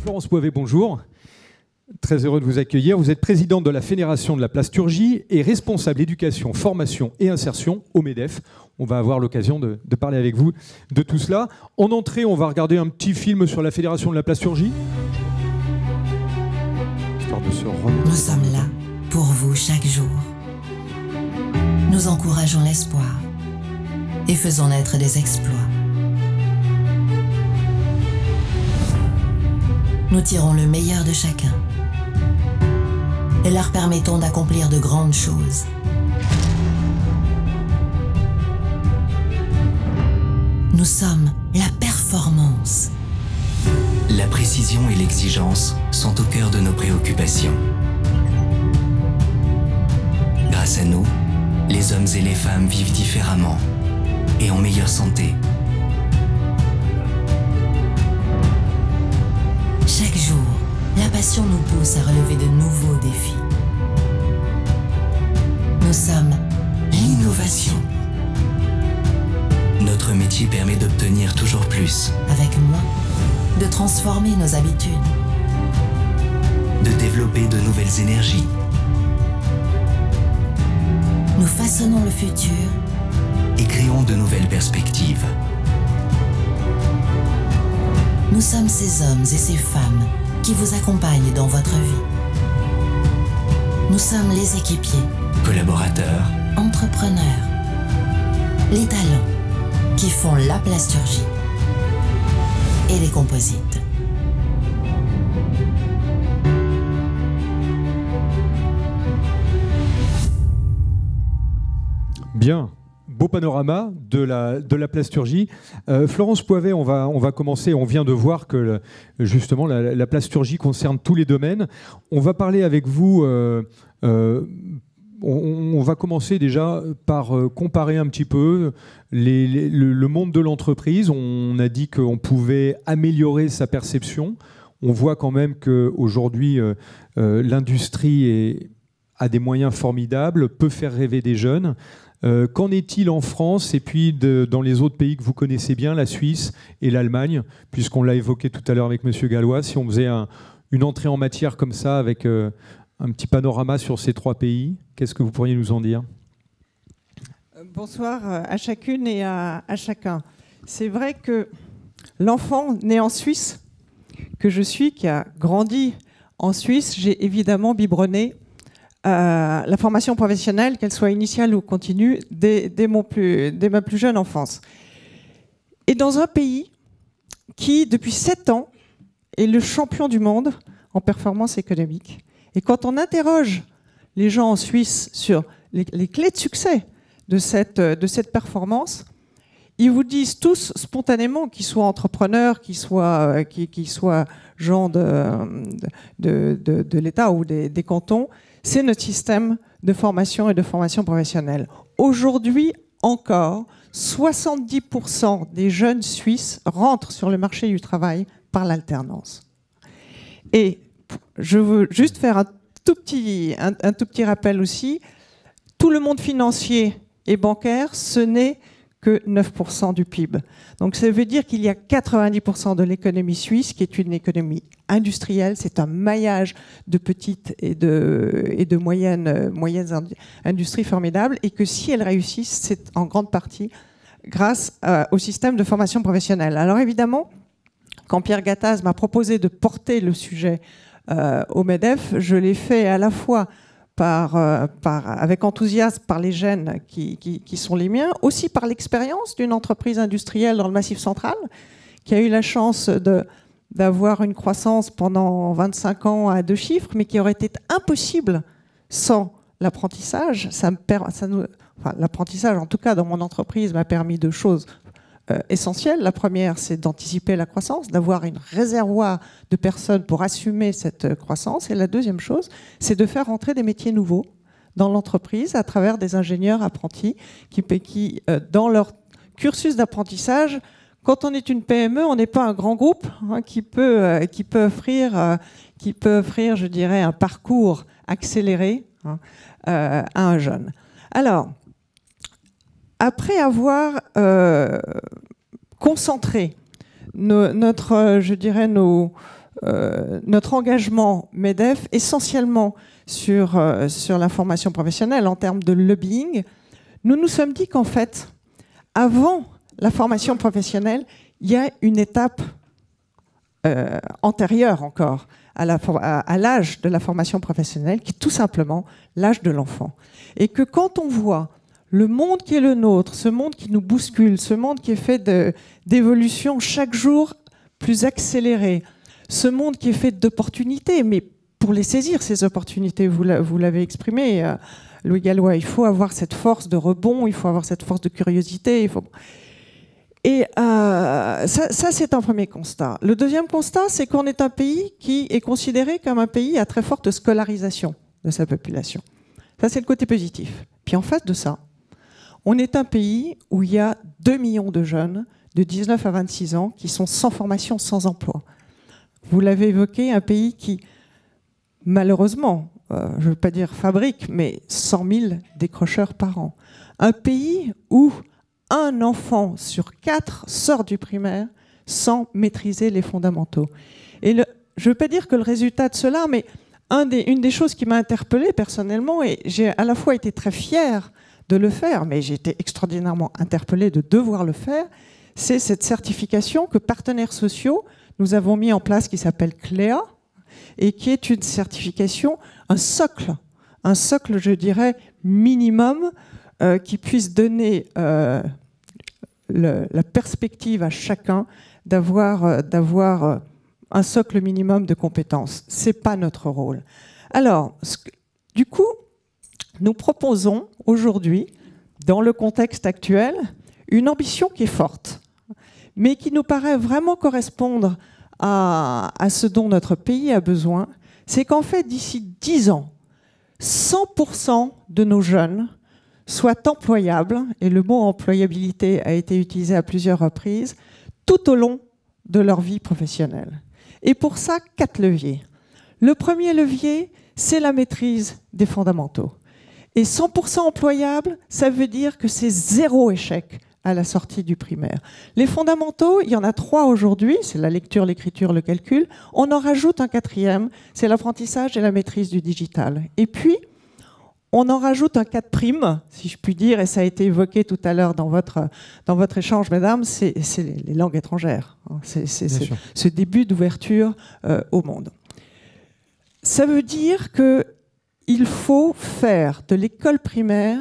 Florence Poivet, bonjour. Très heureux de vous accueillir. Vous êtes présidente de la Fédération de la Plasturgie et responsable éducation, formation et insertion au MEDEF. On va avoir l'occasion de parler avec vous de tout cela. En entrée, on va regarder un petit film sur la Fédération de la Plasturgie. Histoire de se remettre. Nous sommes là pour vous chaque jour. Nous encourageons l'espoir et faisons naître des exploits. Nous tirons le meilleur de chacun et leur permettons d'accomplir de grandes choses. Nous sommes la performance. La précision et l'exigence sont au cœur de nos préoccupations. Grâce à nous, les hommes et les femmes vivent différemment et en meilleure santé. Chaque jour, la passion nous pousse à relever de nouveaux défis. Nous sommes l'innovation. Notre métier permet d'obtenir toujours plus, Avec moins, de transformer nos habitudes. de développer de nouvelles énergies, Nous façonnons le futur et créons de nouvelles perspectives. Nous sommes ces hommes et ces femmes qui vous accompagnent dans votre vie. Nous sommes les équipiers, Collaborateurs, entrepreneurs, les talents qui font la plasturgie et les composites. Bien, beau panorama de la plasturgie. Florence Poivet, on va commencer. On vient de voir que justement la plasturgie concerne tous les domaines. On va parler avec vous. On va commencer déjà par comparer un petit peu le monde de l'entreprise. On a dit qu'on pouvait améliorer sa perception. On voit quand même qu'aujourd'hui, l'industrie a des moyens formidables, peut faire rêver des jeunes. Qu'en est-il en France et puis dans les autres pays que vous connaissez bien, la Suisse et l'Allemagne, puisqu'on l'a évoqué tout à l'heure avec M. Gallois, si on faisait une entrée en matière comme ça, avec un petit panorama sur ces trois pays, qu'est-ce que vous pourriez nous en dire ? Bonsoir à chacune et à chacun. C'est vrai que l'enfant né en Suisse, que je suis, qui a grandi en Suisse, j'ai évidemment biberonné la formation professionnelle, qu'elle soit initiale ou continue, dès ma plus jeune enfance. Et dans un pays qui, depuis 7 ans, est le champion du monde en performance économique. Et quand on interroge les gens en Suisse sur les clés de succès de cette performance, ils vous disent tous spontanément, qu'ils soient entrepreneurs, qu'ils soient gens de l'État ou des cantons, c'est notre système de formation et de formation professionnelle. Aujourd'hui encore, 70% des jeunes Suisses rentrent sur le marché du travail par l'alternance. Et je veux juste faire un tout petit rappel aussi. Tout le monde financier et bancaire, ce n'est que 9% du PIB. Donc ça veut dire qu'il y a 90% de l'économie suisse qui est une économie industrielle. C'est un maillage de petites et de moyennes industries formidables, et que si elles réussissent, c'est en grande partie grâce au système de formation professionnelle. Alors évidemment, quand Pierre Gattaz m'a proposé de porter le sujet au MEDEF, je l'ai fait à la fois avec enthousiasme par les gènes qui sont les miens, aussi par l'expérience d'une entreprise industrielle dans le Massif central, qui a eu la chance d'avoir une croissance pendant 25 ans à 2 chiffres, mais qui aurait été impossible sans l'apprentissage. L'apprentissage, en tout cas dans mon entreprise, m'a permis 2 choses essentielles. La première, c'est d'anticiper la croissance, d'avoir une réservoir de personnes pour assumer cette croissance. Et la deuxième chose, c'est de faire rentrer des métiers nouveaux dans l'entreprise à travers des ingénieurs apprentis qui dans leur cursus d'apprentissage, quand on est une PME, on n'est pas un grand groupe qui peut offrir, je dirais, un parcours accéléré à un jeune. Alors, après avoir concentré nos notre engagement MEDEF essentiellement sur la formation professionnelle en termes de lobbying, nous nous sommes dit qu'en fait, avant la formation professionnelle, il y a une étape antérieure encore à l'âge de la formation professionnelle, qui est tout simplement l'âge de l'enfant. Et que quand on voit le monde qui est le nôtre, ce monde qui nous bouscule, ce monde qui est fait d'évolution chaque jour plus accélérée, ce monde qui est fait d'opportunités, mais pour les saisir, ces opportunités, vous l'avez exprimé, Louis Gallois, il faut avoir cette force de rebond, il faut avoir cette force de curiosité. Et ça, c'est un premier constat. Le deuxième constat, c'est qu'on est un pays qui est considéré comme un pays à très forte scolarisation de sa population. Ça, c'est le côté positif. Puis en face de ça, on est un pays où il y a 2 millions de jeunes de 19 à 26 ans qui sont sans formation, sans emploi. Vous l'avez évoqué, un pays qui, malheureusement, je ne veux pas dire fabrique, mais 100 000 décrocheurs par an. Un pays où un enfant sur 4 sort du primaire sans maîtriser les fondamentaux. Et je ne veux pas dire que le résultat de cela, mais une des choses qui m'a interpellée personnellement, et j'ai à la fois été très fière de le faire, mais j'ai été extraordinairement interpellée de devoir le faire, c'est cette certification que partenaires sociaux, nous avons mis en place, qui s'appelle CLEA, et qui est une certification, un socle, je dirais, minimum, qui puisse donner la perspective à chacun d'avoir un socle minimum de compétences. Ce n'est pas notre rôle. Alors, du coup, nous proposons aujourd'hui, dans le contexte actuel, une ambition qui est forte, mais qui nous paraît vraiment correspondre à ce dont notre pays a besoin. C'est qu'en fait, d'ici 10 ans, 100% de nos jeunes soient employables, et le mot employabilité a été utilisé à plusieurs reprises, tout au long de leur vie professionnelle. Et pour ça, 4 leviers. Le premier levier, c'est la maîtrise des fondamentaux. Et 100% employable, ça veut dire que c'est 0 échec à la sortie du primaire. Les fondamentaux, il y en a 3 aujourd'hui, c'est la lecture, l'écriture, le calcul. On en rajoute un 4e, c'est l'apprentissage et la maîtrise du digital. Et puis, on en rajoute un 4', si je puis dire, et ça a été évoqué tout à l'heure dans votre échange, mesdames, c'est les langues étrangères. C'est ce début d'ouverture au monde. Ça veut dire qu'il faut faire de l'école primaire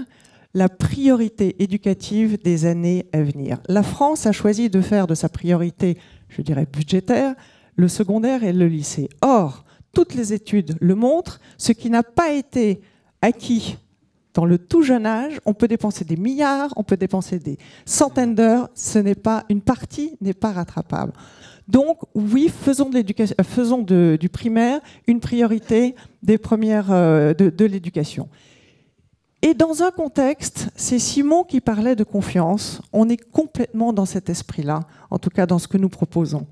la priorité éducative des années à venir. La France a choisi de faire de sa priorité, je dirais, budgétaire, le secondaire et le lycée. Or, toutes les études le montrent, ce qui n'a pas été acquis dans le tout jeune âge, on peut dépenser des milliards, on peut dépenser des centaines d'heures, une partie n'est pas rattrapable. Donc oui, faisons du primaire une priorité de l'éducation. Et dans un contexte, c'est Simon qui parlait de confiance, on est complètement dans cet esprit-là, en tout cas dans ce que nous proposons.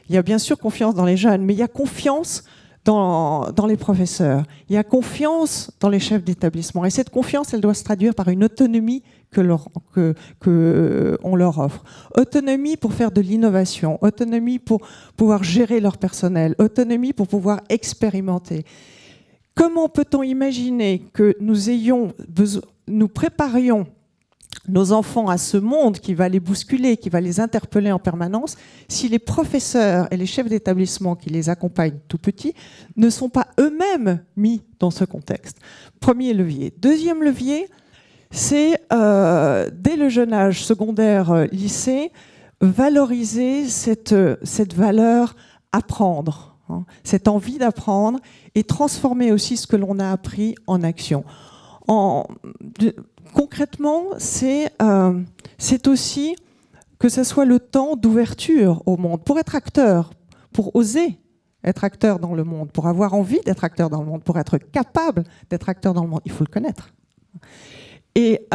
Il y a bien sûr confiance dans les jeunes, mais il y a confiance dans les professeurs, il y a confiance dans les chefs d'établissement. Et cette confiance, elle doit se traduire par une autonomie qu'on leur offre. Autonomie pour faire de l'innovation, autonomie pour pouvoir gérer leur personnel, autonomie pour pouvoir expérimenter. Comment peut-on imaginer que nous préparions nos enfants à ce monde qui va les bousculer, qui va les interpeller en permanence, si les professeurs et les chefs d'établissement qui les accompagnent tout petits ne sont pas eux-mêmes mis dans ce contexte? Premier levier. Deuxième levier, c'est dès le jeune âge, secondaire, lycée, valoriser cette valeur apprendre, hein, cette envie d'apprendre et transformer aussi ce que l'on a appris en action. Concrètement, c'est aussi que ce soit le temps d'ouverture au monde, pour être acteur, pour oser être acteur dans le monde, pour avoir envie d'être acteur dans le monde, pour être capable d'être acteur dans le monde, il faut le connaître. Et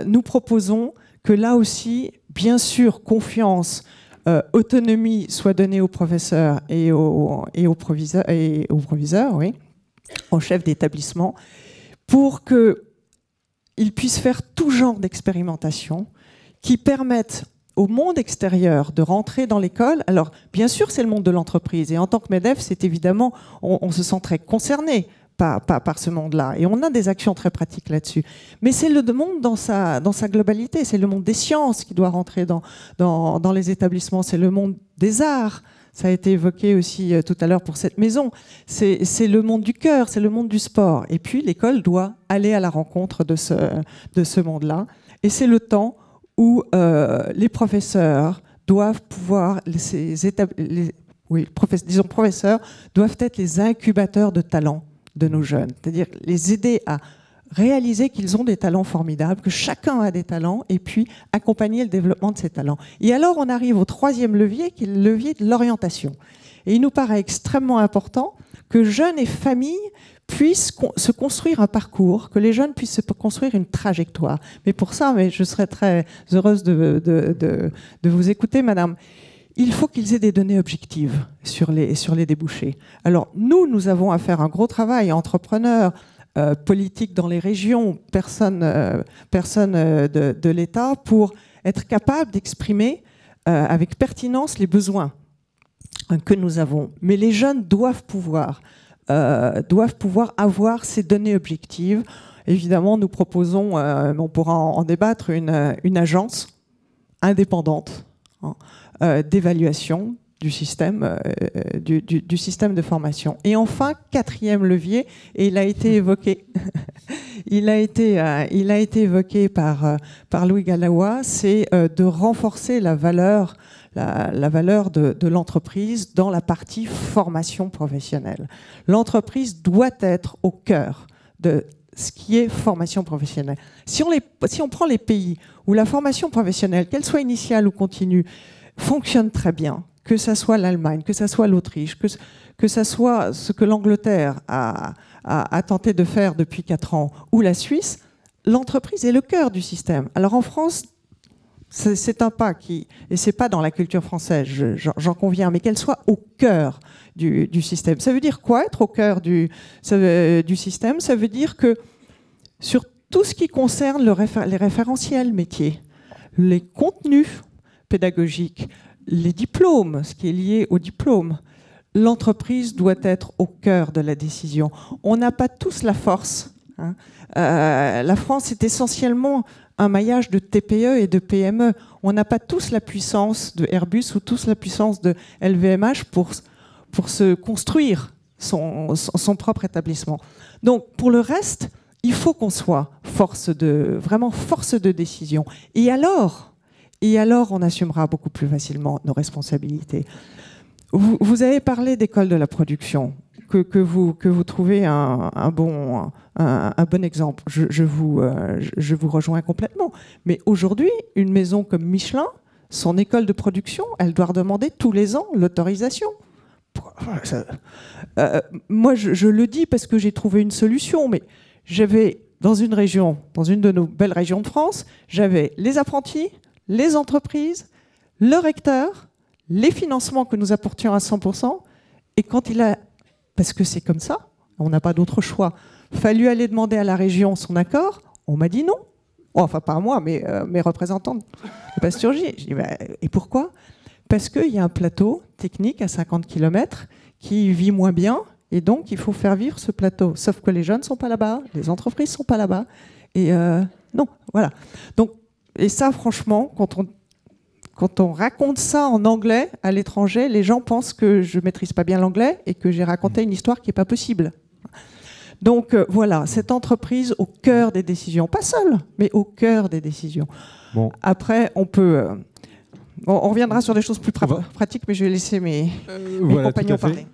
nous proposons que là aussi, bien sûr, confiance, autonomie soit donnée aux professeurs et aux proviseurs, oui, aux chefs d'établissement, pour qu'ils puissent faire tout genre d'expérimentation qui permettent au monde extérieur de rentrer dans l'école. Alors, bien sûr, c'est le monde de l'entreprise. Et en tant que MEDEF, c'est évidemment, on se sent très concerné par ce monde-là. Et on a des actions très pratiques là-dessus. Mais c'est le monde dans sa globalité. C'est le monde des sciences qui doit rentrer dans les établissements. C'est le monde des arts. Ça a été évoqué aussi tout à l'heure pour cette maison. C'est le monde du cœur, c'est le monde du sport. Et puis, l'école doit aller à la rencontre de ce monde-là. Et c'est le temps où les professeurs doivent pouvoir, professeurs doivent être les incubateurs de talents de nos jeunes. C'est-à-dire les aider à réaliser qu'ils ont des talents formidables, que chacun a des talents, et puis accompagner le développement de ces talents. Et alors, on arrive au troisième levier, qui est le levier de l'orientation. Et il nous paraît extrêmement important que jeunes et familles puissent se construire un parcours, que les jeunes puissent se construire une trajectoire. Mais pour ça, je serais très heureuse de vous écouter, madame. Il faut qu'ils aient des données objectives sur les débouchés. Alors, nous avons à faire un gros travail, entrepreneurs, politiques dans les régions, personnes de l'État, pour être capables d'exprimer avec pertinence les besoins que nous avons. Mais les jeunes doivent pouvoir avoir ces données objectives. Évidemment, nous proposons, on pourra en débattre, une agence indépendante d'évaluation du système de formation. Et enfin, quatrième levier, et il a été évoqué, il a été évoqué par Louis Galois, c'est de renforcer la valeur de l'entreprise dans la partie formation professionnelle. L'entreprise doit être au cœur de ce qui est formation professionnelle. Si on prend les pays où la formation professionnelle, qu'elle soit initiale ou continue, fonctionne très bien, que ça soit l'Allemagne, que ça soit l'Autriche, que ça soit ce que l'Angleterre a tenté de faire depuis 4 ans, ou la Suisse, l'entreprise est le cœur du système. Alors en France, c'est un pas et c'est pas dans la culture française, j'en conviens, mais qu'elle soit au cœur du système. Ça veut dire quoi, être au cœur du système? Ça veut dire que sur tout ce qui concerne les référentiels métiers, les contenus pédagogiques, les diplômes, ce qui est lié aux diplômes, l'entreprise doit être au cœur de la décision. On n'a pas tous la force. La France est essentiellement un maillage de TPE et de PME. On n'a pas tous la puissance de Airbus ou tous la puissance de LVMH pour se construire son propre établissement. Donc, pour le reste, il faut qu'on soit vraiment force de décision. Et alors, on assumera beaucoup plus facilement nos responsabilités. Vous avez parlé d'école de la production, que vous trouvez un bon exemple. Je vous rejoins complètement. Mais aujourd'hui, une maison comme Michelin, son école de production, elle doit redemander tous les ans l'autorisation. Moi, je le dis parce que j'ai trouvé une solution, mais j'avais dans une de nos belles régions de France, j'avais les apprentis, les entreprises, le recteur, les financements que nous apportions à 100%, et parce que c'est comme ça, on n'a pas d'autre choix, fallu aller demander à la région son accord, on m'a dit non. Enfin, pas moi, mais mes représentants de Pasturgie. Je dis, et pourquoi? Parce qu'il y a un plateau technique à 50 km qui vit moins bien, et donc il faut faire vivre ce plateau. Sauf que les jeunes ne sont pas là-bas, les entreprises ne sont pas là-bas. Et non, voilà. Donc, et ça, franchement, quand on raconte ça en anglais à l'étranger, les gens pensent que je ne maîtrise pas bien l'anglais et que j'ai raconté une histoire qui n'est pas possible. Donc voilà, cette entreprise au cœur des décisions, pas seule, mais au cœur des décisions. Bon. Après, on reviendra sur des choses plus pratiques, mais je vais laisser mes compagnons parler.